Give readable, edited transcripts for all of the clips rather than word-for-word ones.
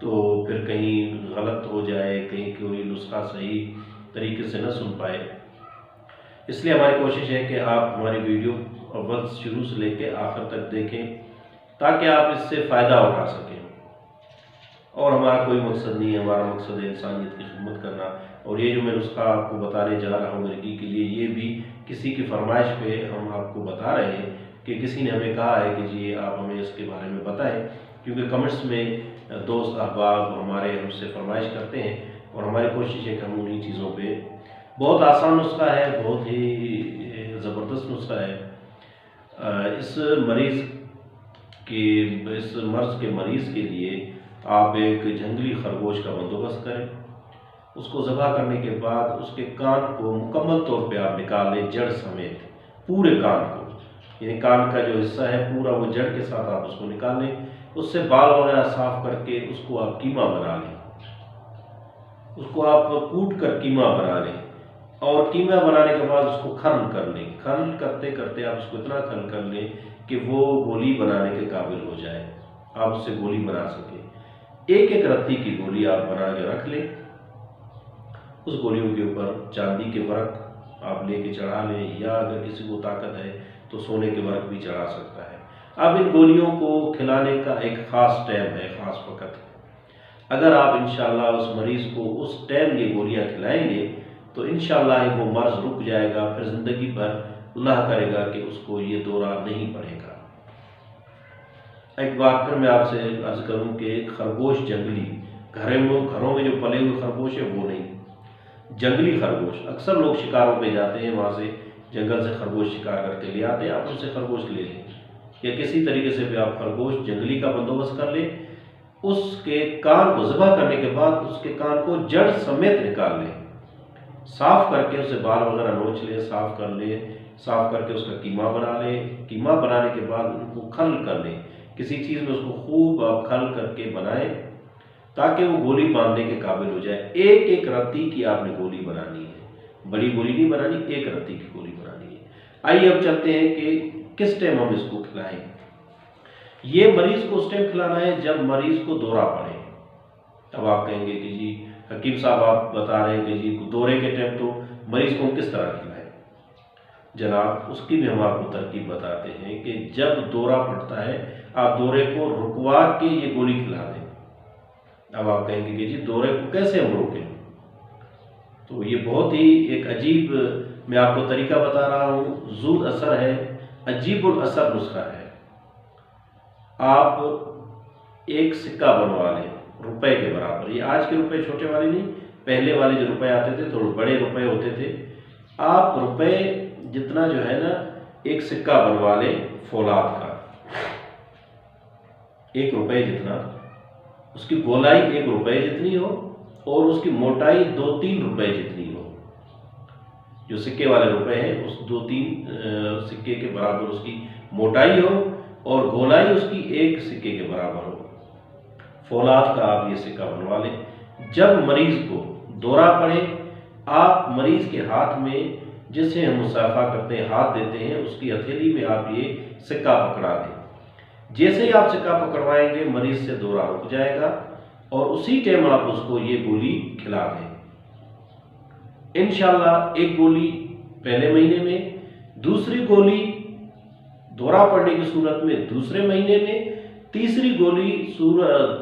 تو پھر کہیں غلط ہو جائے، کہیں کوئی نسخہ صحیح طریقے سے نہ سن پائے۔ اس لیے ہماری کوشش ہے کہ آپ ہماری ویڈیو اول شروع سے لے کے آخر تک دیکھیں تاکہ آپ اس سے فائدہ اٹھا سکیں۔ اور ہمارا کوئی مقصد نہیں ہے، ہمارا مقصد ہے انسانیت کی خدمت کرنا۔ اور یہ جو میں نسخہ آپ کو بتانے جا رہا ہوں مرغی کے لیے، یہ بھی کسی کی فرمائش پہ ہم آپ کو بتا رہے ہیں کہ کسی نے ہمیں کہا ہے کہ جی آپ ہمیں اس کے بارے میں بتائیں، کیونکہ کمنٹس میں دوست احباب ہمارے ہم سے فرمائش کرتے ہیں، اور ہماری کوشش ہے کہ ہم انہیں چیزوں پہ، بہت آسان نسخہ ہے، بہت ہی زبردست نسخہ ہے۔ اس مرض کے مریض کے لیے آپ ایک جنگلی خرگوش کا بندوبست کریں، اس کو ذبح کرنے کے بعد اس کے کان کو مکمل طور پہ آپ نکال لیں، جڑ سمیت پورے کان کو، یعنی کان کا جو حصہ ہے پورا وہ جڑ کے ساتھ آپ اس کو نکال لیں، اس سے بال وغیرہ صاف کر کے اس کو آپ قیمہ بنا لیں، اس کو آپ کوٹ کر قیمہ بنا لیں، اور قیمہ بنانے کے بعد اس کو کھرل کر لیں، کھرل کرتے کرتے آپ اس کو اتنا کھرل کر لیں کہ وہ گولی بنانے کے قابل ہو جائے، آپ اس سے گولی بنا سکیں۔ ایک ایک رتی کی گولی آپ بنا کے رکھ لیں، اس گولیوں کے اوپر چاندی کے ورق آپ لے کے چڑھا لیں، یا اگر کسی کو طاقت ہے تو سونے کے ورق بھی چڑھا سکتا ہے۔ اب ان گولیوں کو کھلانے کا ایک خاص ٹائم ہے، خاص وقت ہے۔ اگر آپ انشاءاللہ اس مریض کو اس ٹائم یہ گولیاں کھلائیں گے تو انشاءاللہ وہ مرض رک جائے گا، پھر زندگی بھر اللہ کرے گا کہ اس کو یہ دورہ نہیں پڑے گا۔ ایک بار پھر میں آپ سے عرض کروں کہ خرگوش جنگلی، گھروں میں جو پلے ہوئے خرگوش ہے وہ نہیں، جنگلی خرگوش۔ اکثر لوگ شکاروں پہ جاتے ہیں، وہاں سے جنگل سے خرگوش شکار کر کے لے آتے ہیں، آپ ان سے خرگوش لے لیں، یا کسی طریقے سے بھی آپ خرگوش جنگلی کا بندوبست کر لیں، اس کے کان کو ذبح کرنے کے بعد اس کے کان کو جڑ سمیت نکال لیں، صاف کر کے اسے بال وغیرہ نوچ لیں، صاف کر لیں، صاف کر کے اس کا قیمہ بنا لیں، قیمہ بنانے کے بعد ان کو کھرل کر لیں، کسی چیز میں اس کو خوب آپ کھرل کر کے بنائیں تاکہ وہ گولی باندھنے کے قابل ہو جائے۔ ایک ایک رتی کی آپ نے گولی بنانی ہے، بڑی گولی نہیں بنانی، ایک رتی کی گولی بنانی ہے۔ آئیے اب چلتے ہیں کہ کس ٹائم ہم اس کو کھلائیں۔ یہ مریض کو اس ٹائم کھلانا ہے جب مریض کو دورہ پڑے۔ اب آپ کہیں گے کہ جی حکیم صاحب آپ بتا رہے ہیں کہ جی دورے کے ٹائم تو مریض کو کس طرح کھلائیں؟ جناب اس کی بھی ہم آپ کو ترکیب بتاتے ہیں کہ جب دورہ پڑتا ہے آپ دورے کو رکوا کے یہ گولی کھلا دیں۔ اب آپ کہیں گے کہ جی دورے کو کیسے ہم روکیں؟ تو یہ بہت ہی ایک عجیب میں آپ کو طریقہ بتا رہا ہوں، زود اثر ہے، عجیب الاثر نسخہ ہے۔ آپ ایک سکہ بنوا لیں روپے کے برابر، یہ آج کے روپے چھوٹے والے نہیں، پہلے والے جو روپے آتے تھے تھوڑے بڑے روپے ہوتے تھے، آپ روپے جتنا جو ہے نا ایک سکہ بنوا لیں فولاد کا، ایک روپے جتنا، اس کی گولائی ایک روپے جتنی ہو اور اس کی موٹائی 2-3 روپے جتنی ہو۔ جو سکے والے روپے ہیں اس 2-3 سکے کے برابر اس کی موٹائی ہو اور گولائی اس کی ایک سکے کے برابر ہو۔ فولاد کا آپ یہ سکہ بنوا لیں۔ جب مریض کو دورہ پڑے آپ مریض کے ہاتھ میں، جسے ہم مصافحہ کرتے ہیں، ہاتھ دیتے ہیں، اس کی ہتھیلی میں آپ یہ سکہ پکڑا دیں۔ جیسے ہی آپ سکہ پکڑوائیں گے مریض سے دورہ رک جائے گا، اور اسی ٹائم آپ اس کو یہ گولی کھلا دیں۔ انشاءاللہ ایک گولی پہلے مہینے میں، دوسری گولی دورہ پڑنے کی صورت میں دوسرے مہینے میں، تیسری گولی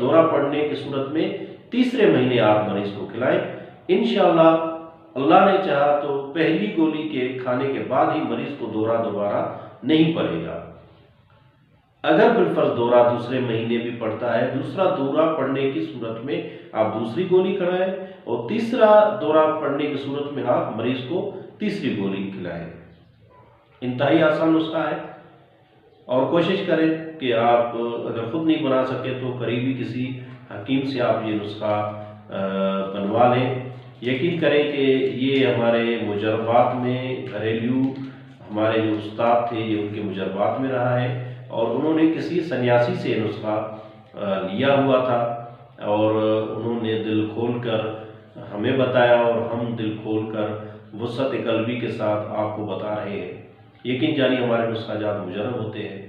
دورہ پڑنے کی صورت میں تیسرے مہینے آپ مریض کو کھلائیں۔ انشاءاللہ اللہ نے چاہا تو پہلی گولی کے کھانے کے بعد ہی مریض کو دورہ دوبارہ نہیں پڑے گا۔ اگر بالفرض دورہ دوسرے مہینے بھی پڑتا ہے، دوسرا دورہ پڑنے کی صورت میں آپ دوسری گولی کھلائیں، اور تیسرا دورہ پڑنے کی صورت میں آپ مریض کو تیسری گولی کھلائیں۔ انتہائی آسان نسخہ ہے، اور کوشش کریں کہ آپ اگر خود نہیں بنا سکے تو قریبی کسی حکیم سے آپ یہ نسخہ بنوا لیں۔ یقین کریں کہ یہ ہمارے مجربات میں گھریلو ہمارے جو استاد تھے یہ ان کے مجربات میں رہا ہے، اور انہوں نے کسی سنیاسی سے نسخہ لیا ہوا تھا، اور انہوں نے دل کھول کر ہمیں بتایا، اور ہم دل کھول کر وسعت قلبی کے ساتھ آپ کو بتا رہے ہیں۔ یقین جانی ہمارے نسخہ جات مجرب ہوتے ہیں۔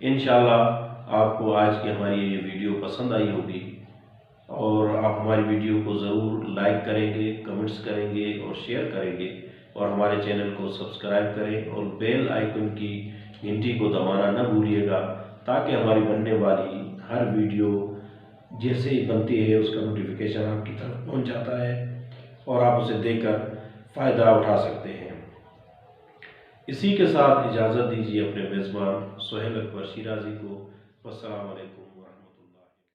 انشاءاللہ آپ کو آج کی ہماری یہ ویڈیو پسند آئی ہوگی اور آپ ہماری ویڈیو کو ضرور لائک کریں گے، کمنٹس کریں گے اور شیئر کریں گے، اور ہمارے چینل کو سبسکرائب کریں اور بیل آئیکن کی گھنٹی کو دبانا نہ بھولیے گا، تاکہ ہماری بننے والی ہر ویڈیو جیسے ہی بنتی ہے اس کا نوٹیفیکیشن آپ کی طرف پہنچ جاتا ہے اور آپ اسے دیکھ کر فائدہ اٹھا سکتے ہیں۔ اسی کے ساتھ اجازت دیجیے اپنے میزبان سہیل اکبر شیرازی کو۔ والسلام علیکم۔